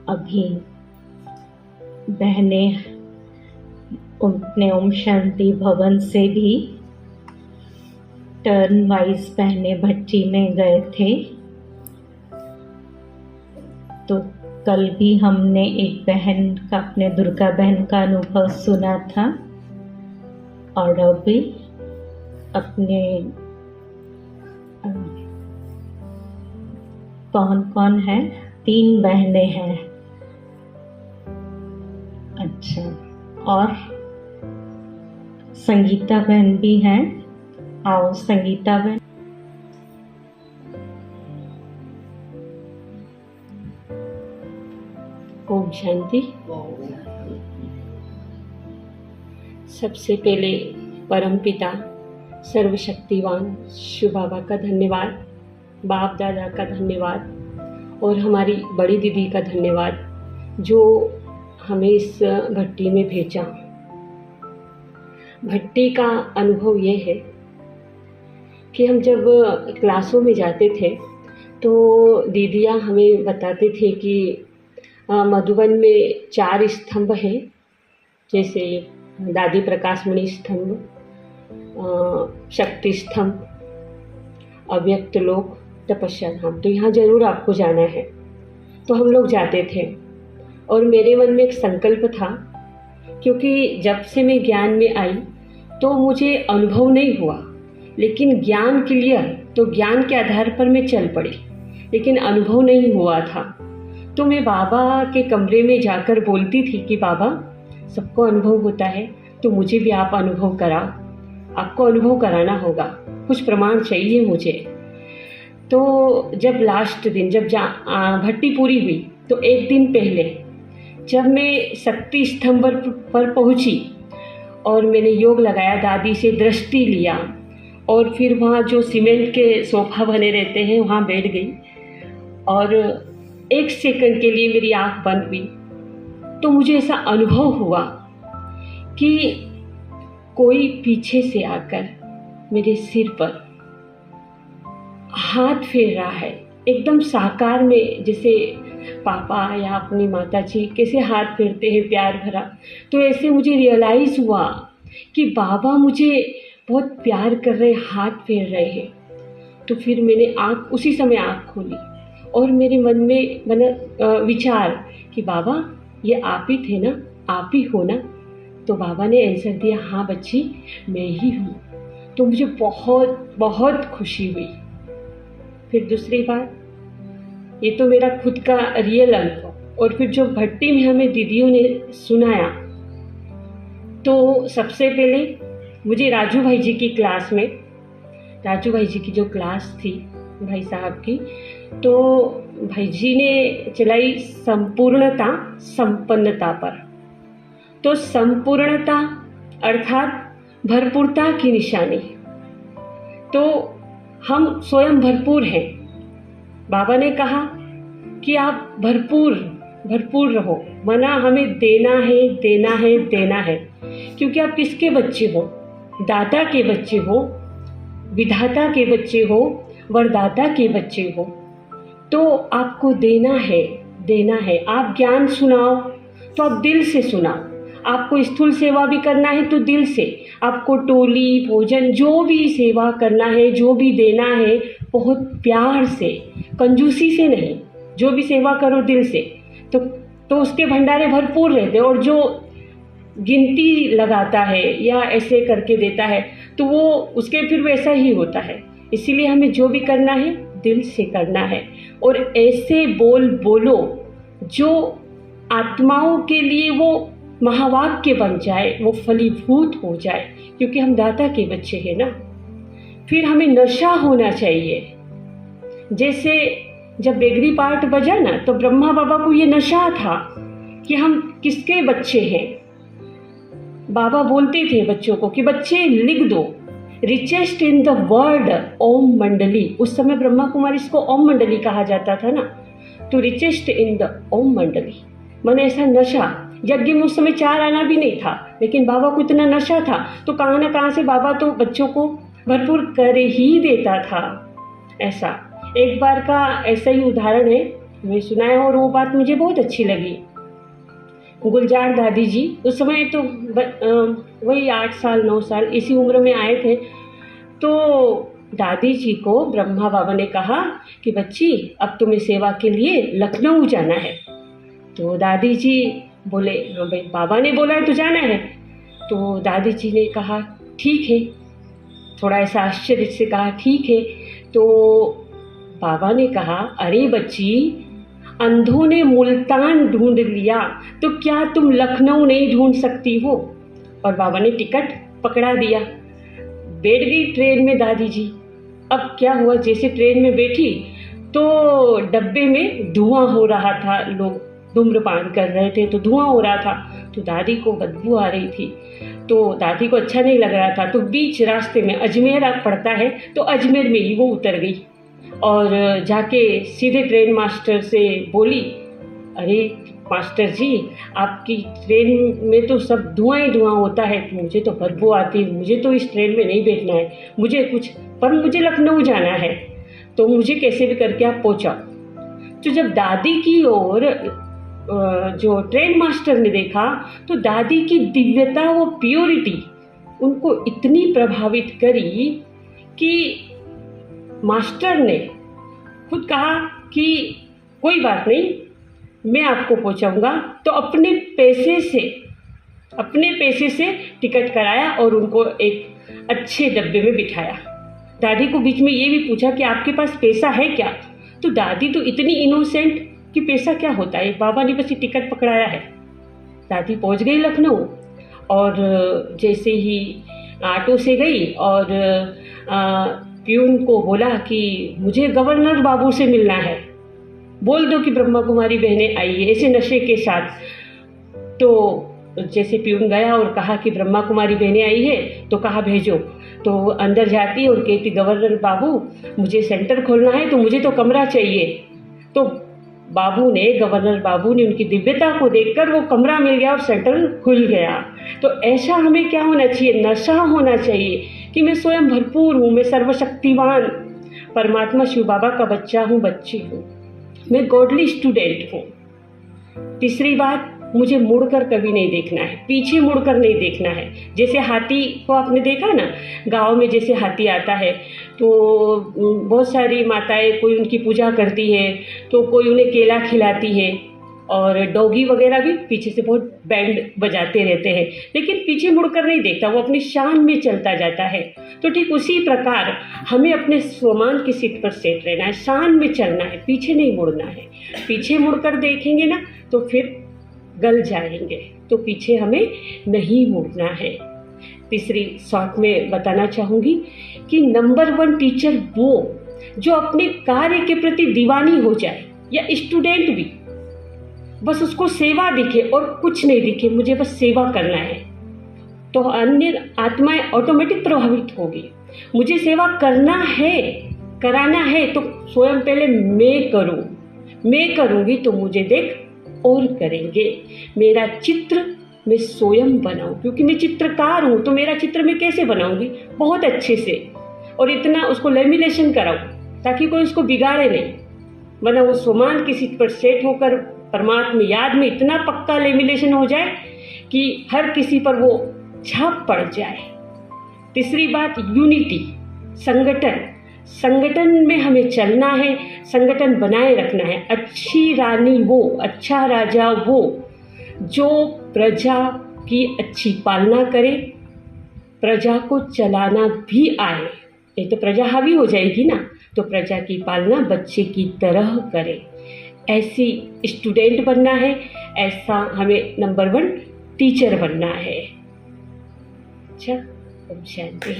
अभी बहनें अपने ओम शांति भवन से भी टर्न वाइज बहनें भट्टी में गए थे। तो कल भी हमने एक बहन का, अपने दुर्गा बहन का अनुभव सुना था, और अभी अपने कौन कौन है, 3 बहनें हैं। अच्छा, और संगीता बहन भी हैं। आओ संगीता बहन। ओम शांति। सबसे पहले परमपिता सर्वशक्तिवान शिव बाबा का धन्यवाद, बाप दादा का धन्यवाद, और हमारी बड़ी दीदी का धन्यवाद जो हमें इस भट्टी में भेजा। भट्टी का अनुभव ये है कि हम जब क्लासों में जाते थे तो दीदियाँ हमें बताते थे कि मधुबन में 4 स्तंभ हैं, जैसे दादी प्रकाशमणि स्तंभ, शक्ति स्तंभ, अव्यक्त लोक, तपस्या धाम। तो यहाँ ज़रूर आपको जाना है। तो हम लोग जाते थे और मेरे मन में एक संकल्प था, क्योंकि जब से मैं ज्ञान में आई तो मुझे अनुभव नहीं हुआ, लेकिन ज्ञान क्लियर, तो ज्ञान के आधार पर मैं चल पड़ी, लेकिन अनुभव नहीं हुआ था। तो मैं बाबा के कमरे में जाकर बोलती थी कि बाबा, सबको अनुभव होता है तो मुझे भी आप अनुभव कराओ, आपको अनुभव कराना होगा, कुछ प्रमाण चाहिए मुझे। तो जब लास्ट दिन, जब भट्टी पूरी हुई, तो एक दिन पहले जब मैं शक्ति स्तंभ पर पहुंची और मैंने योग लगाया, दादी से दृष्टि लिया, और फिर वहाँ जो सीमेंट के सोफा बने रहते हैं वहाँ बैठ गई, और 1 सेकंड के लिए मेरी आँख बंद हुई तो मुझे ऐसा अनुभव हुआ कि कोई पीछे से आकर मेरे सिर पर हाथ फेर रहा है, एकदम साकार में, जैसे पापा या अपनी माता जी कैसे हाथ फेरते हैं प्यार भरा। तो ऐसे मुझे रियलाइज़ हुआ कि बाबा मुझे बहुत प्यार कर रहे, हाथ फेर रहे हैं। तो फिर मैंने उसी समय आँख खोली और मेरे मन में बना विचार कि बाबा ये आप ही थे ना, आप ही हो ना। तो बाबा ने आंसर दिया, हाँ बच्ची मैं ही हूँ। तो मुझे बहुत बहुत खुशी हुई। फिर दूसरी बात, ये तो मेरा खुद का रियल अनुभव, और फिर जो भट्टी में हमें दीदियों ने सुनाया, तो सबसे पहले मुझे राजू भाई जी की क्लास में, राजू भाई जी की जो क्लास थी भाई साहब की, तो भाई जी ने चलाई संपूर्णता संपन्नता पर। तो संपूर्णता अर्थात भरपूरता की निशानी। तो हम स्वयं भरपूर हैं। बाबा ने कहा कि आप भरपूर रहो, मना हमें देना है, देना है, देना है, क्योंकि आप किसके बच्चे हो? दाता के बच्चे हो, विधाता के बच्चे हो, वरदाता के बच्चे हो। तो आपको देना है, देना है। आप ज्ञान सुनाओ तो आप दिल से सुनाओ। आपको स्थूल सेवा भी करना है तो दिल से, आपको टोली भोजन जो भी सेवा करना है, जो भी देना है, बहुत प्यार से, कंजूसी से नहीं, जो भी सेवा करो दिल से, तो उसके भंडारे भरपूर रहते। और जो गिनती लगाता है या ऐसे करके देता है तो वो उसके फिर वैसा ही होता है। इसीलिए हमें जो भी करना है दिल से करना है, और ऐसे बोलो जो आत्माओं के लिए वो महावाक्य बन जाए, वो फलीभूत हो जाए, क्योंकि हम दाता के बच्चे हैं ना। फिर हमें नशा होना चाहिए। जैसे जब बेगरी पार्ट बजा ना, तो ब्रह्मा बाबा को ये नशा था कि हम किसके बच्चे हैं। बाबा बोलते थे बच्चों को कि बच्चे लिख दो, रिचेस्ट इन द वर्ल्ड ओम मंडली। उस समय ब्रह्मा कुमारी को ओम मंडली कहा जाता था ना, तो रिचेस्ट इन द ओम मंडली, मैंने ऐसा नशा। यज्ञ में उस समय 4 आना भी नहीं था, लेकिन बाबा को इतना नशा था, तो कहाँ ना कहाँ से बाबा तो बच्चों को भरपूर कर ही देता था। ऐसा एक बार का ऐसा ही उदाहरण है। मैं सुनाया और वो बात मुझे बहुत अच्छी लगी। गुलजार दादी जी उस समय तो वही 8 साल 9 साल इसी उम्र में आए थे। तो दादी जी को ब्रह्मा बाबा ने कहा कि बच्ची अब तुम्हें सेवा के लिए लखनऊ जाना है। तो दादी जी बोले हाँ भाई बाबा ने बोला है तो जाना है। तो दादी जी ने कहा ठीक है, थोड़ा ऐसा आश्चर्य से कहा ठीक है। तो बाबा ने कहा अरे बच्ची, अंधों ने मुल्तान ढूंढ लिया तो क्या तुम लखनऊ नहीं ढूंढ सकती हो? और बाबा ने टिकट पकड़ा दिया। बैठ गई ट्रेन में दादी जी। अब क्या हुआ, जैसे ट्रेन में बैठी तो डब्बे में धुआं हो रहा था, लोग धूम्रपान कर रहे थे तो धुआं हो रहा था। तो दादी को बदबू आ रही थी, तो दादी को अच्छा नहीं लग रहा था। तो बीच रास्ते में अजमेर पड़ता है, तो अजमेर में ही वो उतर गई और जाके सीधे ट्रेन मास्टर से बोली अरे मास्टर जी, आपकी ट्रेन में तो सब धुआं ही धुआं होता है, मुझे तो बदबू आती है, मुझे तो इस ट्रेन में नहीं बैठना है, मुझे लखनऊ जाना है, तो मुझे कैसे भी करके आप पहुँचाओ। तो जब दादी की ओर जो ट्रेन मास्टर ने देखा तो दादी की दिव्यता, वो प्योरिटी उनको इतनी प्रभावित करी कि मास्टर ने खुद कहा कि कोई बात नहीं, मैं आपको पहुंचाऊंगा। तो अपने पैसे से टिकट कराया और उनको एक अच्छे डब्बे में बिठाया। दादी को बीच में ये भी पूछा कि आपके पास पैसा है क्या? तो दादी तो इतनी इनोसेंट कि पैसा क्या होता है, बाबा ने बस टिकट पकड़ाया है। दादी पहुंच गई लखनऊ और जैसे ही ऑटो से गई और प्यून को बोला कि मुझे गवर्नर बाबू से मिलना है, बोल दो कि ब्रह्मा कुमारी बहनें आई है, ऐसे नशे के साथ। तो जैसे प्यून गया और कहा कि ब्रह्मा कुमारी बहनें आई है, तो कहा भेजो। तो अंदर जाती और कहती गवर्नर बाबू मुझे सेंटर खोलना है, तो मुझे तो कमरा चाहिए। तो गवर्नर बाबू ने उनकी दिव्यता को देखकर वो कमरा मिल गया और सेंटर खुल गया। तो ऐसा हमें क्या होना चाहिए, नशा होना चाहिए कि मैं स्वयं भरपूर हूँ, मैं सर्वशक्तिवान परमात्मा शिव बाबा का बच्चा हूँ, बच्ची हूँ, मैं गॉडली स्टूडेंट हूँ। तीसरी बात, मुझे मुड़कर कभी नहीं देखना है, पीछे मुड़कर नहीं देखना है। जैसे हाथी को आपने देखा ना, गांव में जैसे हाथी आता है तो बहुत सारी माताएं कोई उनकी पूजा करती है, तो कोई उन्हें केला खिलाती है और डॉगी वगैरह भी पीछे से बहुत बैंड बजाते रहते हैं, लेकिन पीछे मुड़कर नहीं देखता, वो अपनी शान में चलता जाता है। तो ठीक उसी प्रकार हमें अपने स्वमान की सीट पर सेट रहना है, शान में चलना है, पीछे नहीं मुड़ना है। पीछे मुड़कर देखेंगे ना तो फिर गल जाएंगे, तो पीछे हमें नहीं मुड़ना है। तीसरी शॉर्ट में बताना चाहूँगी कि नंबर 1 टीचर वो जो अपने कार्य के प्रति दीवानी हो जाए, या स्टूडेंट भी, बस उसको सेवा दिखे और कुछ नहीं दिखे, मुझे बस सेवा करना है, तो अन्य आत्माएं ऑटोमेटिक प्रभावित होगी। मुझे सेवा करना है, कराना है, तो स्वयं पहले मैं करूँ, मैं करूँगी तो मुझे देख और करेंगे। मेरा चित्र मैं स्वयं बनाऊं, क्योंकि मैं चित्रकार हूँ, तो मेरा चित्र मैं कैसे बनाऊंगी, बहुत अच्छे से, और इतना उसको लेमिनेशन कराऊं ताकि कोई उसको बिगाड़े नहीं, वरना वो स्वमान की सीट पर सेट होकर परमात्मा याद में इतना पक्का लेमिनेशन हो जाए कि हर किसी पर वो छाप पड़ जाए। तीसरी बात, यूनिटी, संगठन में हमें चलना है, संगठन बनाए रखना है। अच्छी रानी वो, अच्छा राजा वो जो प्रजा की अच्छी पालना करे, प्रजा को चलाना भी आए। नहीं तो प्रजा हावी हो जाएगी ना, तो प्रजा की पालना बच्चे की तरह करे। ऐसी स्टूडेंट बनना है, ऐसा हमें नंबर 1 टीचर बनना है। अच्छा, ओम शांति।